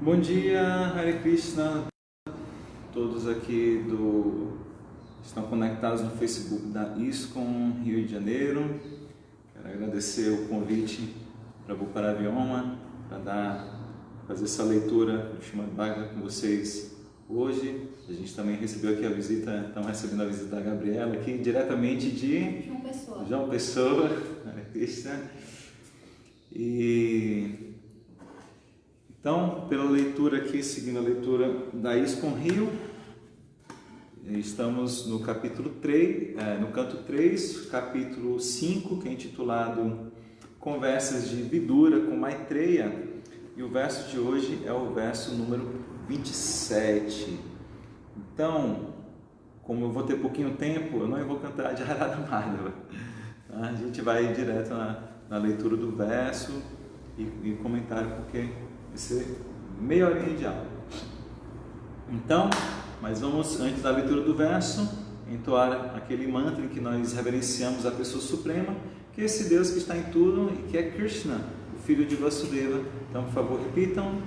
Bom dia, Hare Krishna, todos aqui estão conectados no Facebook da ISKCON Rio de Janeiro. Quero agradecer o convite para Prabhupada para fazer essa leitura do Srimad Bhagavatam com vocês hoje. A gente também recebeu aqui estamos recebendo a visita da Gabriela aqui diretamente de João Pessoa, Hare Krishna. Então, pela leitura aqui, seguindo a leitura da ISKCON Rio, estamos no capítulo 3, no canto 3, capítulo 5, que é intitulado Conversas de Vidura com Maitreya, e o verso de hoje é o verso número 27. Então, como eu vou ter pouquinho tempo, eu não vou cantar de Radha Madhava. A gente vai direto na leitura do verso e comentário, porque vai ser meia horinha de aula. Então, mas vamos, antes da leitura do verso, entoar aquele mantra em que nós reverenciamos a pessoa suprema, que é esse Deus que está em tudo e que é Krishna, o filho de Vasudeva. Então, por favor, repitam.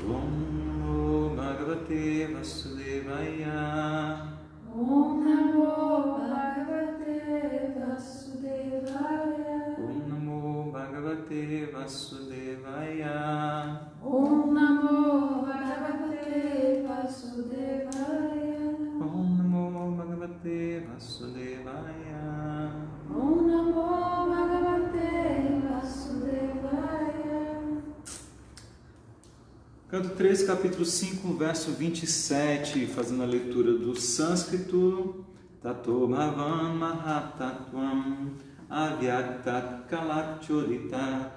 Om Namo Bhagavate Vasudevaya. Om Namo Bhagavate Vasudevaya. Om Namo Bhagavate Vasudevaya. Om Namo Bhagavate Vasudevaya. Om Namo Bhagavate Vasudevaya. Om Namo Bhagavate Vasudevaya. Canto 3, capítulo 5, verso 27, fazendo a leitura do sânscrito. Tato bhavan mahatatvam avyaktat kalakchorita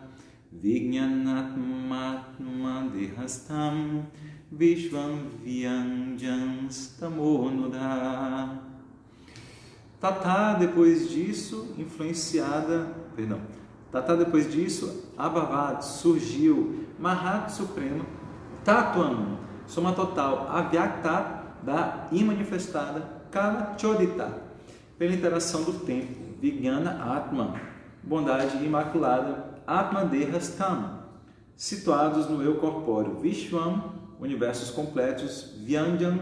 vijnanatmatman dehastam vishvam vyanjans tamonuda. Tata, depois disso, depois disso, Abhavad, surgiu, Mahat, supremo, Tatuam, soma total, Avyaktat, da imanifestada, Kala Chodita, pela interação do tempo, Vijnana Atma, bondade imaculada, Atma Dehastam, situados no eu corpóreo, Vishwam, universos completos, Vyanjan,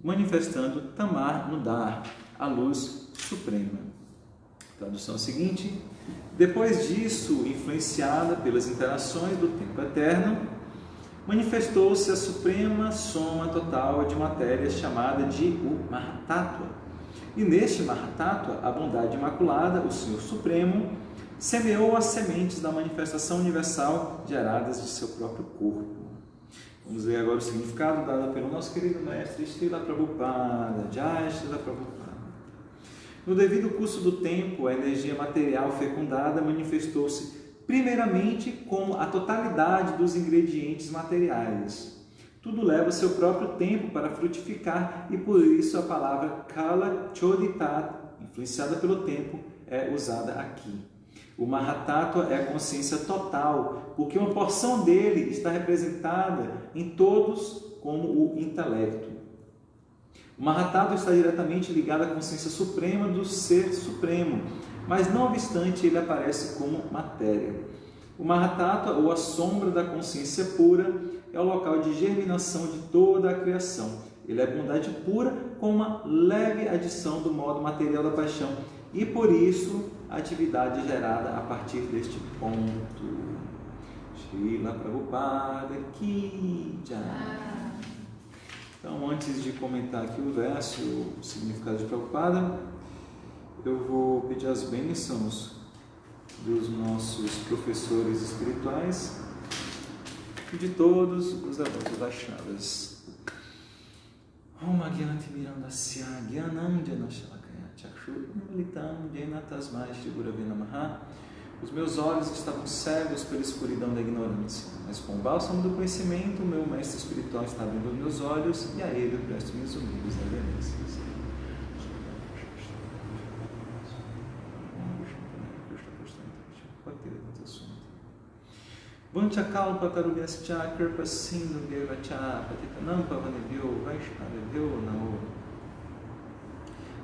manifestando Tamar Nudar, a luz suprema. Tradução seguinte: depois disso, influenciada pelas interações do tempo eterno, manifestou-se a suprema soma total de matéria chamada de o Mahatattva. E neste Mahatattva, a bondade imaculada, o Senhor Supremo, semeou as sementes da manifestação universal geradas de seu próprio corpo. Vamos ver agora o significado dado pelo nosso querido mestre Srila Prabhupada. Jai Srila Prabhupada. No devido curso do tempo, a energia material fecundada manifestou-se primeiramente como a totalidade dos ingredientes materiais. Tudo leva o seu próprio tempo para frutificar e por isso a palavra Kala Choditat, influenciada pelo tempo, é usada aqui. O Mahatattva é a consciência total, porque uma porção dele está representada em todos como o intelecto. O Mahatattva está diretamente ligado à consciência suprema do Ser Supremo, mas não obstante ele aparece como matéria. O Mahatattva, ou a sombra da consciência pura, é o local de germinação de toda a criação. Ele é bondade pura com uma leve adição do modo material da paixão e por isso a atividade é gerada a partir deste ponto. Srila Prabhupada Ki Jai. Então, antes de comentar aqui o verso, o significado de Prabhupada, eu vou pedir as bênçãos dos nossos professores espirituais e de todos os devotos Vaishnavas. Om Agyanti Mirandasya Gyananjana Shalakaya Chakshurmilitam Jena Tasmai Shri Gurave Namaha. Os meus olhos estavam cegos pela escuridão da ignorância, mas com o bálsamo do conhecimento, o meu mestre espiritual está abrindo os meus olhos e a ele eu presto minhas humildes reverências. Vanchakalpa tarubhyascha kripa sindhu devacha patitanam pavanebhyo vaishnavebhyo namo.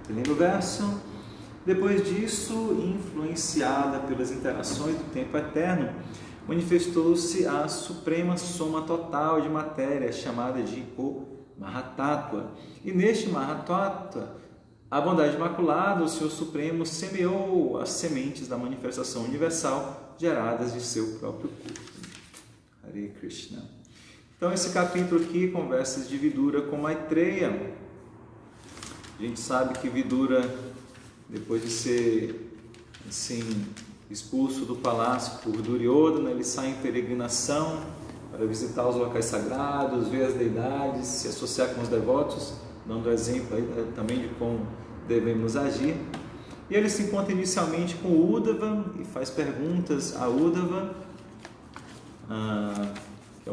Lendo o verso. Depois disso, influenciada pelas interações do tempo eterno, manifestou-se a suprema soma total de matéria, chamada de o Mahatattva. E neste Mahatattva, a bondade imaculada, o Senhor Supremo, semeou as sementes da manifestação universal geradas de seu próprio corpo. Hare Krishna. Então, esse capítulo aqui, conversas de Vidura com Maitreya. A gente sabe que Vidura, depois de ser assim, expulso do palácio por Duryodhana, ele sai em peregrinação para visitar os locais sagrados, ver as deidades, se associar com os devotos, dando exemplo aí também de como devemos agir. E ele se encontra inicialmente com Uddhava e faz perguntas a Uddhava, que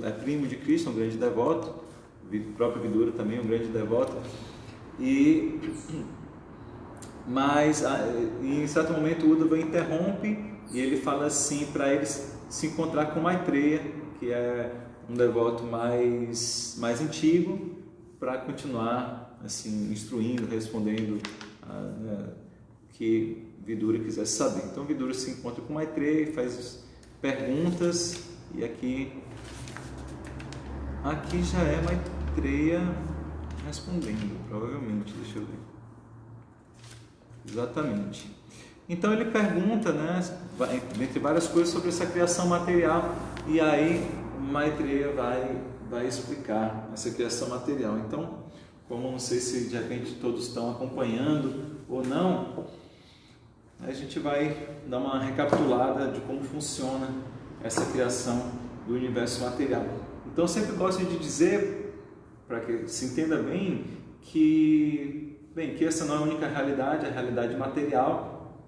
é primo de Krishna, um grande devoto, o próprio Vidura também um grande devoto. Mas em certo momento Uddhava interrompe e ele fala assim para eles se encontrar com Maitreya, que é um devoto mais antigo, para continuar assim instruindo, respondendo que Vidura quisesse saber. Então Vidura se encontra com Maitreya, faz perguntas e aqui já é Maitreya respondendo, provavelmente, deixa eu ver. Exatamente. Então ele pergunta, entre várias coisas, sobre essa criação material, e aí Maitreya vai explicar essa criação material. Então, como não sei se de repente todos estão acompanhando ou não, a gente vai dar uma recapitulada de como funciona essa criação do universo material. Então, eu sempre gosto de dizer, para que se entenda bem, que essa não é a única realidade, a realidade material.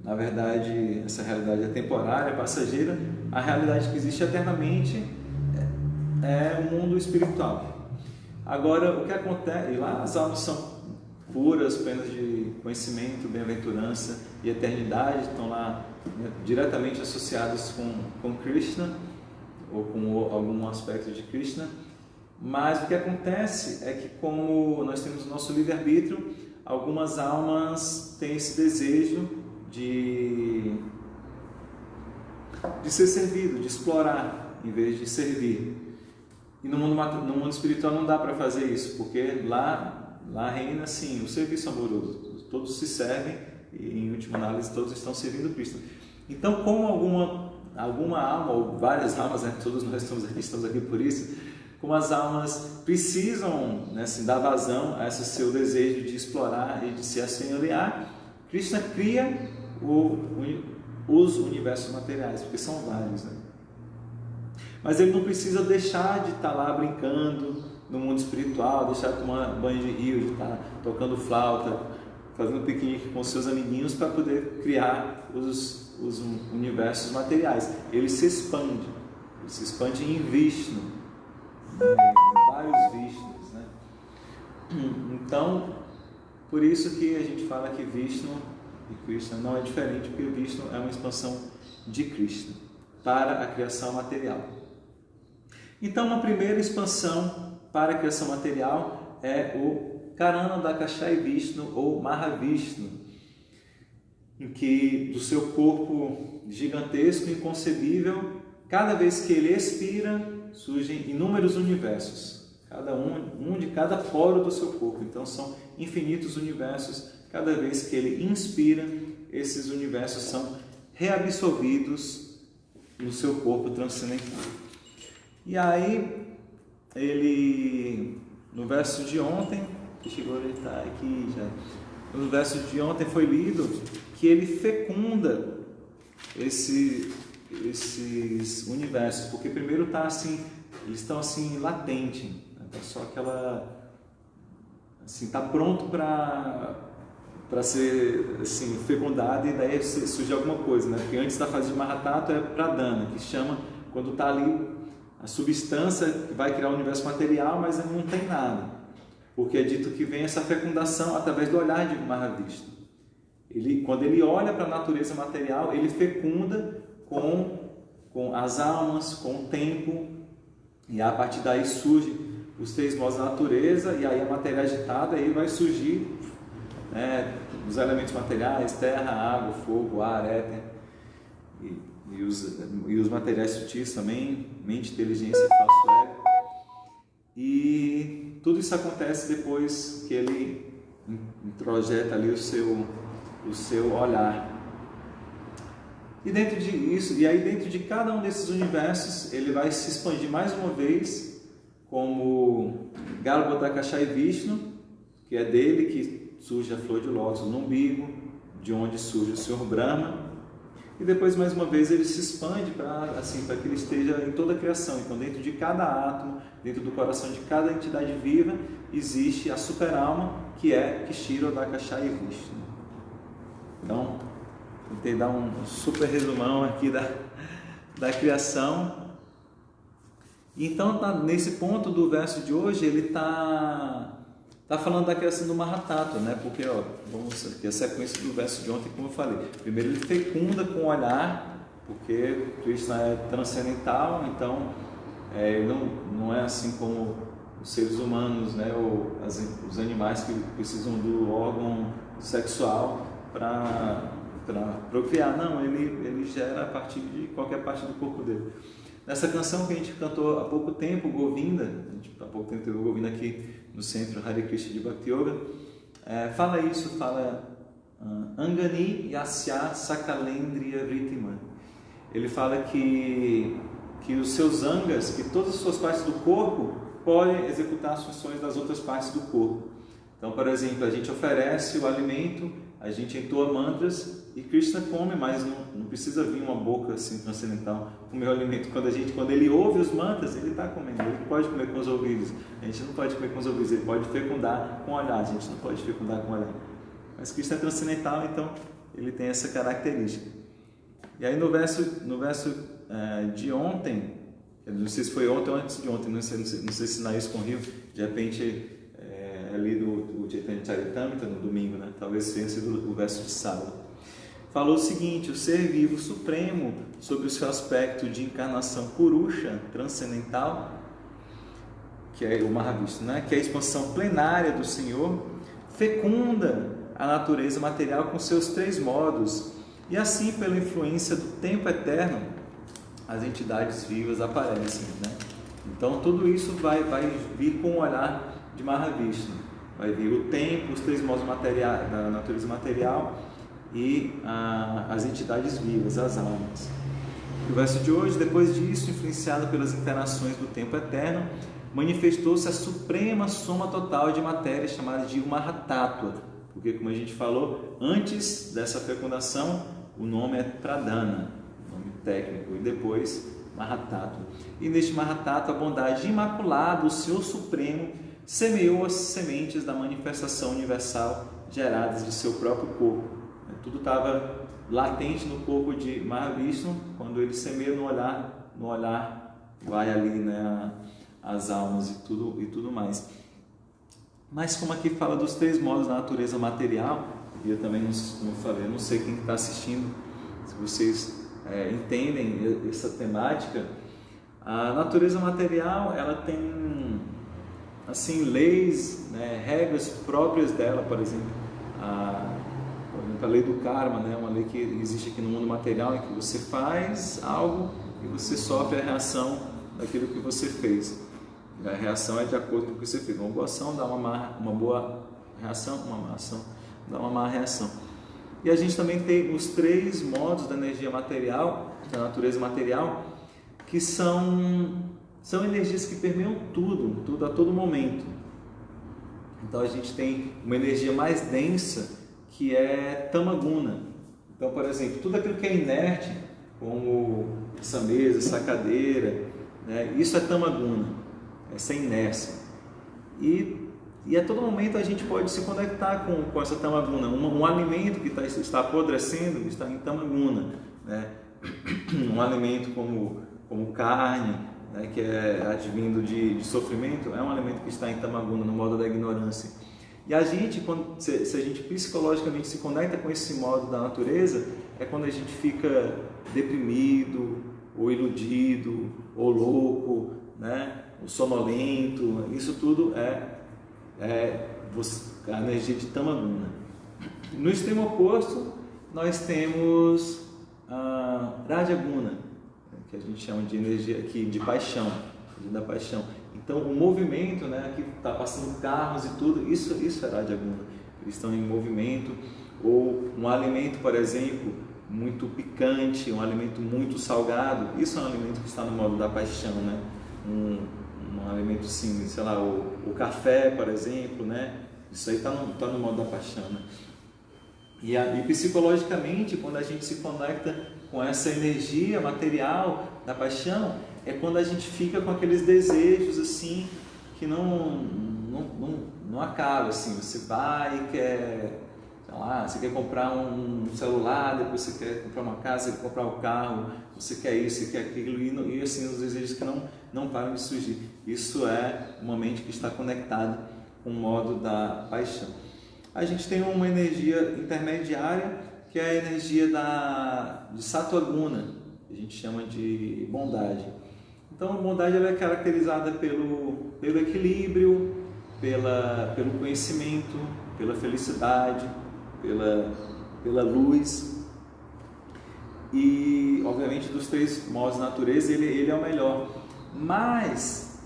Na verdade, essa realidade é temporária, passageira. A realidade que existe eternamente é o mundo espiritual. Agora, o que acontece? E lá as almas são puras, plenas de conhecimento, bem-aventurança e eternidade, estão lá diretamente associadas com Krishna, ou com algum aspecto de Krishna. Mas o que acontece é que, como nós temos o nosso livre-arbítrio, algumas almas têm esse desejo de ser servido, de explorar, em vez de servir. E no mundo espiritual não dá para fazer isso, porque lá reina assim o serviço amoroso. Todos se servem e, em última análise, todos estão servindo Cristo. Então, como alguma alma, ou várias almas, todos nós estamos aqui por isso, como as almas precisam assim, dar vazão a esse seu desejo de explorar e de se assenhorear, Krishna cria os universos materiais, porque são vários. Mas ele não precisa deixar de estar lá brincando no mundo espiritual, deixar de tomar banho de rio, de estar tocando flauta, fazendo piquenique com seus amiguinhos para poder criar os universos materiais. Ele se expande em Vishnu. Vários Vishnus, Então, por isso que a gente fala que Vishnu e Krishna não é diferente, porque Vishnu é uma expansão de Krishna para a criação material. Então, uma primeira expansão para a criação material é o Karanadakashai Vishnu ou Mahavishnu, em que do seu corpo gigantesco e inconcebível, cada vez que ele expira, surgem inúmeros universos, cada um de cada poro do seu corpo. Então são infinitos universos. Cada vez que ele inspira, esses universos são reabsorvidos no seu corpo transcendental. E aí ele, no verso de ontem, que chegou a estar aqui já, no verso de ontem foi lido que ele fecunda esses universos, porque primeiro eles estão assim latente, só aquela assim, está pronto para ser assim fecundado, e daí surge alguma coisa, porque antes da fase de Mahatattva é Pradana, que chama quando está ali a substância que vai criar o universo material, mas não tem nada, porque é dito que vem essa fecundação através do olhar de Mahavishnu. Quando ele olha para a natureza material, ele fecunda com as almas, com o tempo, e a partir daí surge os três modos da natureza, e aí a matéria agitada, aí vai surgir os elementos materiais, terra, água, fogo, ar, éter, e e os materiais sutis também, mente, inteligência, falso ego. E tudo isso acontece depois que ele introjeta ali o seu olhar. E dentro disso, e aí dentro de cada um desses universos, ele vai se expandir mais uma vez como Garbhodakashayi Vishnu, que é dele que surge a flor de lótus no umbigo, de onde surge o Senhor Brahma. E depois, mais uma vez, ele se expande para que ele esteja em toda a criação. Então, dentro de cada átomo, dentro do coração de cada entidade viva, existe a super-alma, que é Kshirodakashayi Vishnu. Então, tentei dar um super resumão aqui da criação. Então, nesse ponto do verso de hoje, ele está falando da criação do Mahatattva, né? Porque, vamos aqui a sequência do verso de ontem, como eu falei. Primeiro ele fecunda com o olhar, porque Krishna é transcendental, então não é assim como os seres humanos, né? Ou os animais que precisam do órgão sexual para procriar. Não, ele gera a partir de qualquer parte do corpo dele. Nessa canção que a gente cantou há pouco tempo, Govinda, há pouco tempo teve o Govinda aqui no Centro Hare Krishna de Bhakti Yoga, fala Angani Yasya Sakalendriya Vritima. Ele fala que os seus angas, que todas as suas partes do corpo podem executar as funções das outras partes do corpo. Então, por exemplo, a gente oferece o alimento, a gente entoa mantras e Krishna come, mas não precisa vir uma boca assim transcendental comer o alimento. Quando ele ouve os mantras, ele está comendo. Ele pode comer com os ouvidos. A gente não pode comer com os ouvidos. Ele pode fecundar com o olhar. A gente não pode fecundar com o olhar. Mas Krishna é transcendental, então ele tem essa característica. E aí no verso de ontem, não sei se foi ontem ou antes de ontem, não sei se na isso com o Rio, de repente ali do Chaitanya Charitamrita no domingo, né? Talvez tenha sido o verso de sábado. Falou o seguinte: o ser vivo supremo, sob o seu aspecto de encarnação Purusha, transcendental, que é o Mahavishnu, né? Que é a expansão plenária do Senhor, fecunda a natureza material com seus três modos, e assim, pela influência do tempo eterno, as entidades vivas aparecem, né? Então tudo isso vai vir com o olhar de Mahavishnu. Vai vir o tempo, os três modos materiais, da natureza material e as entidades vivas, as almas. O verso de hoje: depois disso, influenciado pelas interações do tempo eterno, manifestou-se a suprema soma total de matéria chamada de Mahatattva, porque, como a gente falou, antes dessa fecundação o nome é Pradhana, nome técnico, e depois Mahatattva. E neste Mahatattva, a bondade imaculada, o Senhor Supremo, semeou as sementes da manifestação universal geradas de seu próprio corpo. Tudo estava latente no corpo de Mahavishnu. Quando ele semeia no olhar vai ali, né, as almas e tudo mais. Mas como aqui fala dos três modos da natureza material, e eu também, como eu falei, eu não sei quem está assistindo, se vocês entendem essa temática. A natureza material, ela tem assim leis, né, regras próprias dela. Por exemplo, a lei do karma, né, uma lei que existe aqui no mundo material, em que você faz algo e você sofre a reação daquilo que você fez. E a reação é de acordo com o que você fez. Uma boa ação dá uma boa reação, uma má ação dá uma má reação. E a gente também tem os três modos da energia material, da natureza material, que são energias que permeiam tudo a todo momento. Então a gente tem uma energia mais densa, que é Tamaguna. Então, por exemplo, tudo aquilo que é inerte, como essa mesa, essa cadeira, né, isso é Tamaguna, essa inércia. E a todo momento a gente pode se conectar com essa Tamaguna. Um alimento que está apodrecendo está em Tamaguna, né? Um alimento como carne, né, que é advindo de sofrimento, é um alimento que está em Tamaguna, no modo da ignorância. E a gente, se a gente psicologicamente se conecta com esse modo da natureza, é quando a gente fica deprimido, ou iludido, ou louco, né, ou sonolento. Isso tudo é a energia de Tamaguna. No extremo oposto, nós temos Rajaguna, que a gente chama de energia aqui, de paixão, da paixão. Então o movimento, né, que está passando carros e tudo, isso é Rajaguna. Eles estão em movimento. Ou um alimento, por exemplo, muito picante, um alimento muito salgado, isso é um alimento que está no modo da paixão, né? Um alimento sim, sei lá, o café, por exemplo, né? Isso aí está no modo da paixão, né? E psicologicamente, quando a gente se conecta com essa energia material da paixão, é quando a gente fica com aqueles desejos assim que não acaba, assim. Você vai e quer, sei lá, você quer comprar um celular, depois você quer comprar uma casa, você quer comprar um carro, você quer isso, você quer aquilo, e assim os desejos que não param de surgir. Isso é uma mente que está conectada com o modo da paixão. A gente tem uma energia intermediária, que é a energia de Sattva-guna, que a gente chama de bondade. Então, a bondade ela é caracterizada pelo equilíbrio, pelo conhecimento, pela felicidade, pela luz. E, obviamente, dos três modos de natureza, ele é o melhor. Mas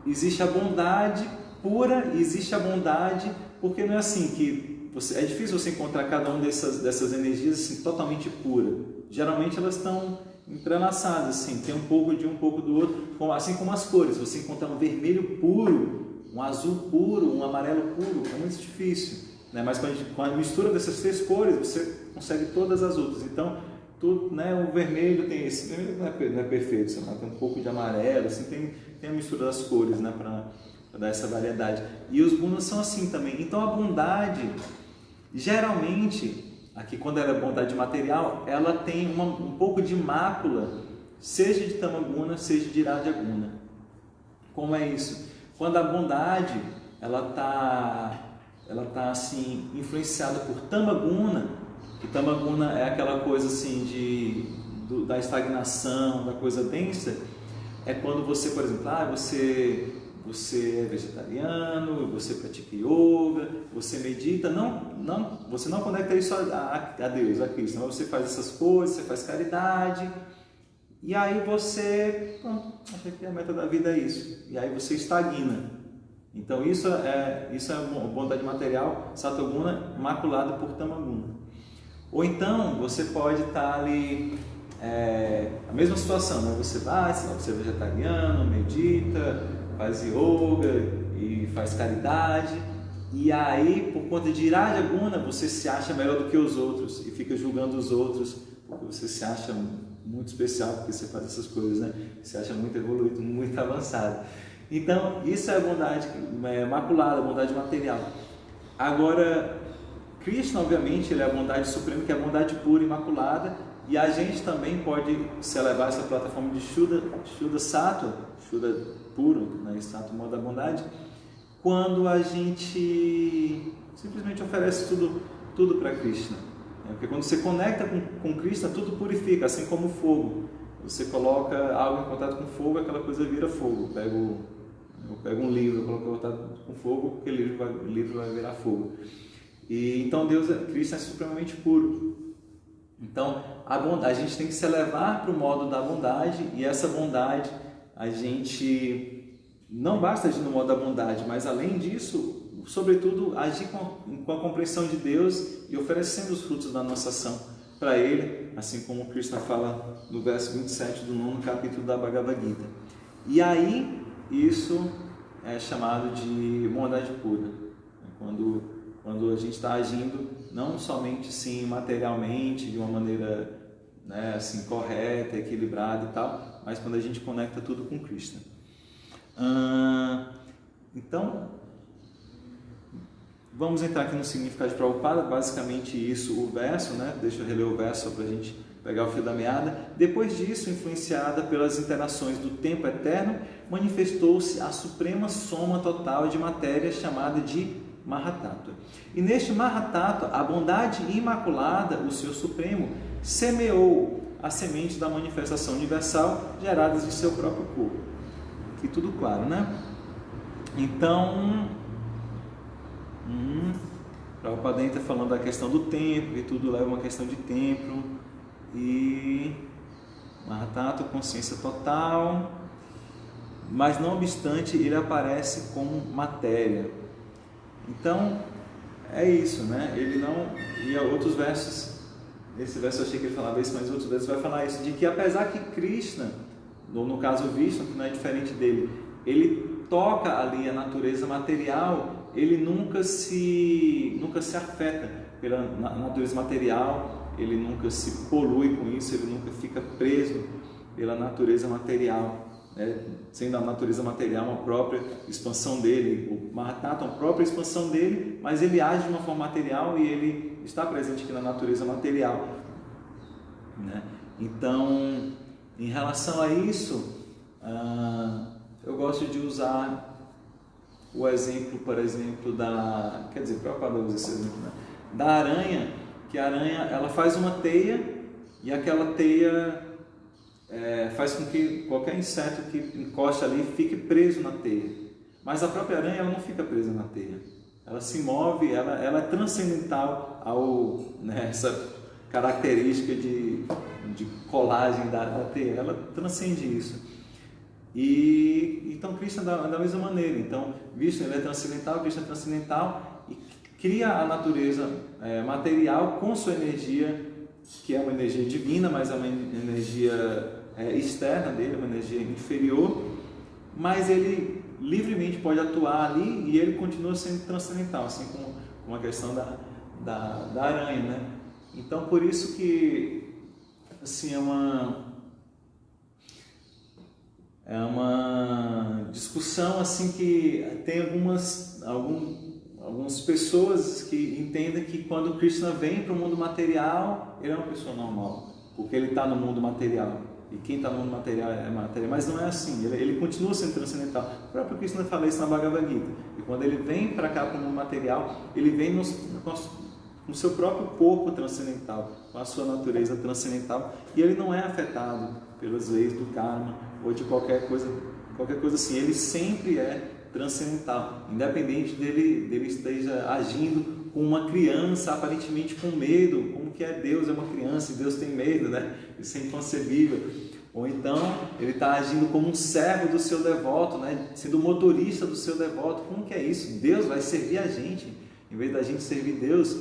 existe a bondade pura, existe a bondade, porque não é assim que é difícil você encontrar cada uma dessas energias assim, totalmente pura. Geralmente elas estão entrelaçadas, assim, tem um pouco de um pouco do outro, assim como as cores. Você encontrar um vermelho puro, um azul puro, um amarelo puro, é muito difícil, né? Mas com a mistura dessas três cores, você consegue todas as outras. Então, tudo, né, o vermelho tem esse, não é perfeito, sei lá, tem um pouco de amarelo, assim, tem a mistura das cores, né, para dar essa variedade. E os gunas são assim também. Então a bondade, geralmente, aqui quando ela é bondade material, ela tem um pouco de mácula, seja de Tamaguna, seja de Rajaguna. Como é isso? Quando a bondade ela tá assim influenciada por Tamaguna, que Tamaguna é aquela coisa assim da estagnação, da coisa densa, é quando você, por exemplo, você é vegetariano, você pratica yoga, você medita, você não conecta isso a Deus, a Cristo, mas você faz essas coisas, você faz caridade, e aí você, acha que a meta da vida é isso, e aí você estagna. Então isso é bondade material, Sattva-guna, maculada por Tamaguna. Ou então você pode estar ali, a mesma situação, né? Você é vegetariano, medita, faz yoga e faz caridade, e aí por conta de Rajaguna você se acha melhor do que os outros e fica julgando os outros porque você se acha muito especial porque você faz essas coisas, né? Você acha muito evoluído, muito avançado. Então isso é a bondade maculada, a bondade material. Agora Krishna, obviamente, ele é a bondade suprema, que é a bondade pura e imaculada, e a gente também pode se elevar a essa plataforma de Shuddha Sattva, Shuddha puro, né, Sattva, modo da bondade, quando a gente simplesmente oferece tudo para Krishna. Porque quando você conecta com Krishna, tudo purifica, assim como o fogo. Você coloca algo em contato com fogo, aquela coisa vira fogo. Eu pego um livro, eu coloco em contato com fogo, aquele livro vai virar fogo. E então Krishna é supremamente puro. Então a gente tem que se elevar para o modo da bondade, e essa bondade a gente não basta agir no modo da bondade, mas além disso, sobretudo agir com a compreensão de Deus e oferecendo os frutos da nossa ação para Ele, assim como Krishna fala no verso 27 do 9º capítulo da Bhagavad Gita. E aí isso é chamado de bondade pura, quando a gente está agindo não somente sim materialmente, de uma maneira, né, assim, correta, equilibrada e tal, mas quando a gente conecta tudo com Krishna. Então, vamos entrar aqui no significado de Prabhupada, basicamente isso, o verso, né? Deixa eu reler o verso só para a gente pegar o fio da meada. Depois disso, influenciada pelas interações do tempo eterno, manifestou-se a suprema soma total de matéria chamada de Mahatattva. E neste Mahatattva, a bondade imaculada, o Senhor Supremo, semeou a semente da manifestação universal geradas de seu próprio corpo. Aqui tudo claro, né? Então, Prabhupada está falando da questão do tempo, que tudo leva uma questão de tempo, e Mahatattva, consciência total, mas não obstante ele aparece como matéria. Então é isso, né? Ele não... E outros versos, esse verso eu achei que ele falava isso, mas outros versos vai falar isso, de que apesar que Krishna, no caso Vishnu, que não é diferente dele, ele toca ali a natureza material, ele nunca se afeta pela natureza material, ele nunca se polui com isso, ele nunca fica preso pela natureza material, né? Sendo a natureza material uma própria expansão dele, o Mahatattva é uma própria expansão dele, mas ele age de uma forma material e ele está presente aqui na natureza material, né? Então, em relação a isso, eu gosto de usar o exemplo, por exemplo, Prabhupada usa esse exemplo, né? Da aranha, que a aranha ela faz uma teia e aquela teia faz com que qualquer inseto que encoste ali fique preso na teia. Mas a própria aranha ela não fica presa na teia. Ela se move, ela é transcendental essa característica de colagem da teia. Ela transcende isso. E então Krishna da mesma maneira. Então Vishnu ele é transcendental, Krishna é transcendental e cria a natureza material com sua energia, que é uma energia divina, mas é uma energia externa dele, uma energia inferior, mas ele livremente pode atuar ali e ele continua sendo transcendental, assim como a questão da aranha, né? Então por isso que assim, é uma discussão assim que tem algumas pessoas que entendem que quando Krishna vem para o mundo material, ele é uma pessoa normal, porque ele está no mundo material. E quem está no mundo material é matéria, mas não é assim, ele continua sendo transcendental. O próprio Krishna fala isso na Bhagavad Gita. E quando ele vem para cá, para o mundo material, ele vem com o seu próprio corpo transcendental, com a sua natureza transcendental, e ele não é afetado pelas leis do karma ou de qualquer coisa assim. Ele sempre é transcendental, independente dele esteja agindo com uma criança aparentemente com medo, como que Deus é uma criança e Deus tem medo, né? Isso é inconcebível. Ou então ele está agindo como um servo do seu devoto, né? Sendo o motorista do seu devoto. Como que é isso? Deus vai servir a gente em vez da gente servir Deus.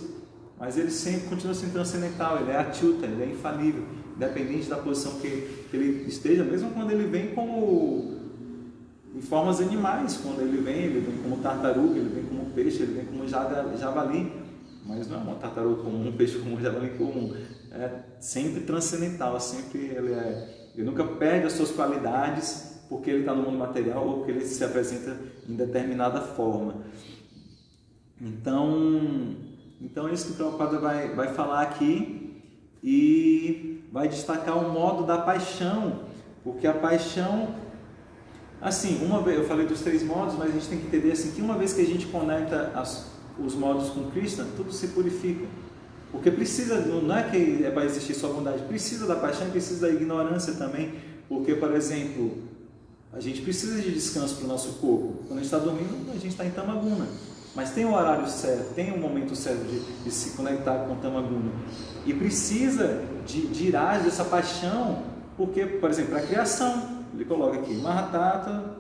Mas ele sempre continua sendo transcendental, ele é atyuta, ele é infalível, independente da posição que ele esteja, mesmo quando ele vem em formas animais, quando ele vem como tartaruga, ele vem como peixe, ele vem como javali, mas não é uma tartaruga comum, um peixe comum, um javali comum, é sempre transcendental, sempre ele nunca perde as suas qualidades porque ele está no mundo material ou porque ele se apresenta em determinada forma. Então é isso que o Prabhupada vai falar aqui e vai destacar o modo da paixão, porque a paixão, assim, uma vez, eu falei dos 3 modos, mas a gente tem que entender assim, que uma vez que a gente conecta os modos com Krishna, tudo se purifica, porque precisa, não é que vai existir só bondade, precisa da paixão, precisa da ignorância também, porque, por exemplo, a gente precisa de descanso para o nosso corpo. Quando a gente está dormindo, a gente está em Tamaguna. Mas tem um horário certo, tem um momento certo de se conectar com o Tamaguna. E precisa de ir dessa paixão, porque, por exemplo, a criação, ele coloca aqui, Mahatattva,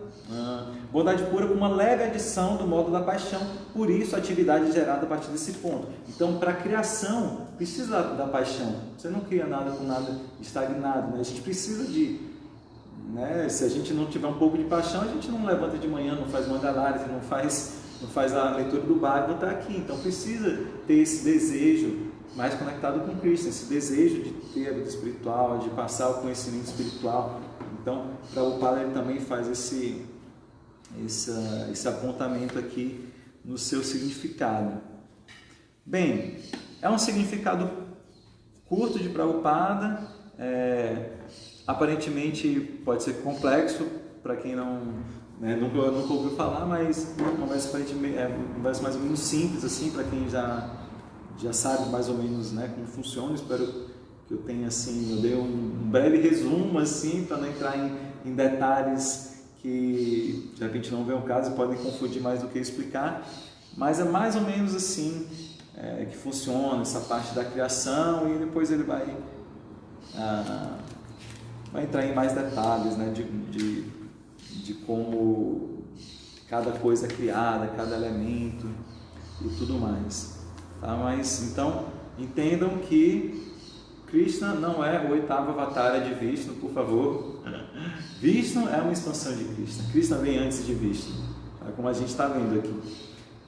bondade pura com uma leve adição do modo da paixão, por isso a atividade gerada a partir desse ponto. Então, para a criação, precisa da paixão. Você não cria nada com nada estagnado, né? A gente precisa né? Se a gente não tiver um pouco de paixão, a gente não levanta de manhã, não faz Mangalarita, não faz a leitura do Bhagavad aqui. Então precisa ter esse desejo mais conectado com Cristo, esse desejo de ter a vida espiritual, de passar o conhecimento espiritual. Então Prabhupada ele também faz esse apontamento aqui no seu significado. Bem, é um significado curto de Prabhupada, aparentemente pode ser complexo para quem nunca ouviu falar, mas uma conversa mais ou menos simples assim, para quem já sabe mais ou menos, né, como funciona. Espero que eu tenha eu dei um breve resumo assim, para não entrar em detalhes que de repente não vem ao caso e podem confundir mais do que explicar, mas é mais ou menos assim que funciona essa parte da criação, e depois ele vai vai entrar em mais detalhes, né, de como cada coisa é criada, cada elemento e tudo mais. Tá? Mas então entendam que Krishna não é o oitavo avatar de Vishnu, por favor. Vishnu é uma expansão de Krishna. Krishna vem antes de Vishnu, tá? Como a gente está vendo aqui.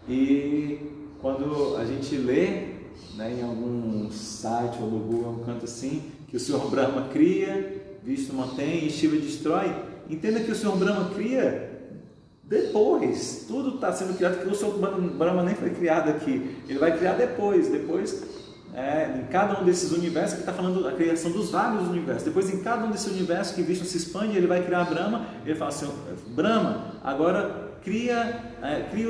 E quando a gente lê, né, em algum site ou no Google, um canto assim, que o Senhor Brahma cria, Vishnu mantém e Shiva destrói, entenda que o Senhor Brahma cria depois. Tudo está sendo criado, porque o Senhor Brahma nem foi criado aqui. Ele vai criar depois, em cada um desses universos, que está falando da criação dos vários universos. Depois, em cada um desses universos que Vishnu se expande, ele vai criar Brahma. Ele fala assim: Brahma, agora cria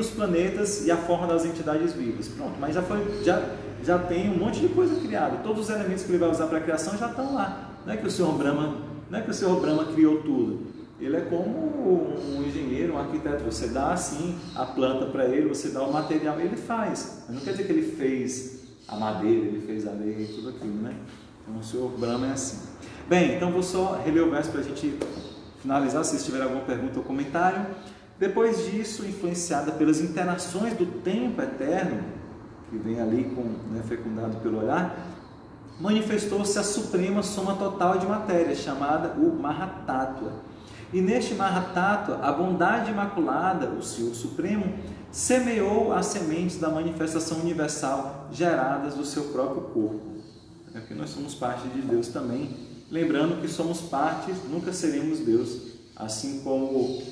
os planetas e a forma das entidades vivas. Pronto, mas já tem um monte de coisa criada. Todos os elementos que ele vai usar para a criação já estão lá. Não é que o Senhor Brahma criou tudo. Ele é como um engenheiro, um arquiteto. Você dá assim a planta para ele, você dá o material e ele faz. Mas não quer dizer que ele fez a madeira, ele fez a areia e tudo aquilo, né? Então o Senhor Brahma é assim. Bem, então vou só reler o verso para a gente finalizar, se tiver alguma pergunta ou comentário. Depois disso, influenciada pelas interações do tempo eterno, que vem ali fecundado pelo olhar, manifestou-se a suprema soma total de matéria, chamada o Mahatattva. E neste Mahatattva, a bondade imaculada, o Senhor Supremo, semeou as sementes da manifestação universal geradas do seu próprio corpo. É que nós somos parte de Deus também, lembrando que somos parte, nunca seremos Deus, assim como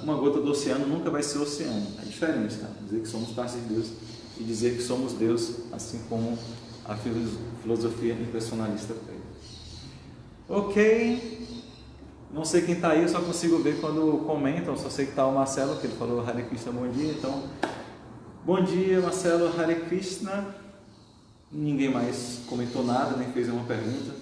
uma gota do oceano nunca vai ser oceano. É diferente, tá? Dizer que somos parte de Deus e dizer que somos Deus, assim como a filosofia impersonalista fez. Ok. Não sei quem está aí, eu só consigo ver quando comentam, só sei que está o Marcelo, que ele falou Hare Krishna, bom dia. Então, bom dia, Marcelo, Hare Krishna. Ninguém mais comentou nada, nem fez nenhuma pergunta.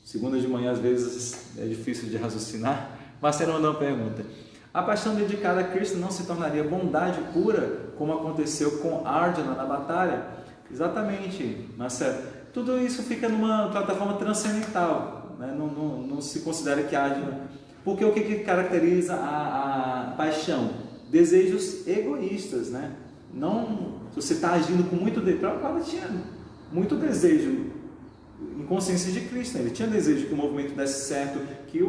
Segunda de manhã, às vezes, é difícil de raciocinar. Marcelo mandou uma pergunta: a paixão dedicada a Krishna não se tornaria bondade pura, como aconteceu com Arjuna na batalha? Exatamente, Marcelo. Tudo isso fica numa plataforma transcendental. Não se considera que haja... Porque o que caracteriza a paixão? Desejos egoístas, né? Não, se você está agindo com muito desejo... Prabhupada tinha muito desejo em consciência de Krishna. Ele tinha desejo que o movimento desse certo, que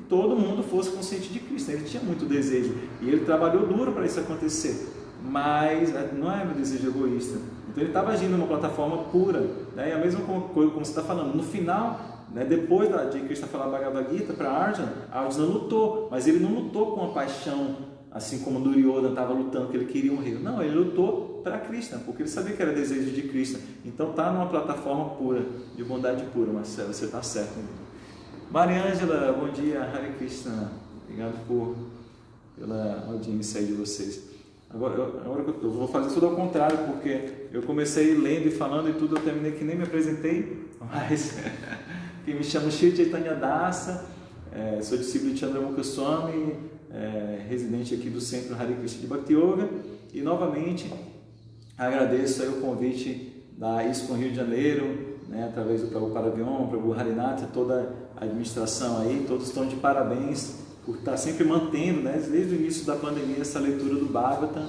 todo mundo fosse consciente de Krishna. Ele tinha muito desejo e ele trabalhou duro para isso acontecer. Mas não é um desejo egoísta. Então ele estava agindo numa plataforma pura, né? E a mesma coisa como você está falando. No final... Depois de Krishna falar Bhagavad Gita para Arjuna lutou, mas ele não lutou com a paixão, assim como Duryodhana estava lutando, que ele queria um rei. Não, ele lutou para Krishna, porque ele sabia que era desejo de Krishna. Então está numa plataforma pura, de bondade pura, Marcelo, você está certo. Mariângela, bom dia, Hare Krishna, obrigado pela audiência aí de vocês. Agora eu vou fazer tudo ao contrário, porque eu comecei lendo e falando e tudo, eu terminei que nem me apresentei, mas... que me chamo Shri Chaitanya Dasa, sou discípulo de Chandramukha Swami, residente aqui do Centro Hare Krishna de Bhakti Yoga, e novamente agradeço aí o convite da ISKCON Rio de Janeiro, né, através do Prabhupada Vion, Prabhu Harinatha, toda a administração aí, todos estão de parabéns por estar sempre mantendo, né, desde o início da pandemia, essa leitura do Bhagavatam,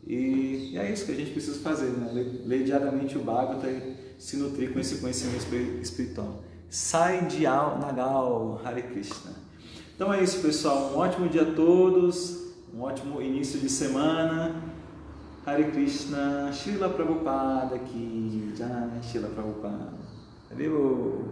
e é isso que a gente precisa fazer, né, ler diariamente o Bhagavatam e se nutrir com esse conhecimento espiritual. Sai de Nagal, Hare Krishna. Então é isso, pessoal. Um ótimo dia a todos, um ótimo início de semana. Hare Krishna, Srila Prabhupada aqui, Jai Srila Prabhupada. Valeu!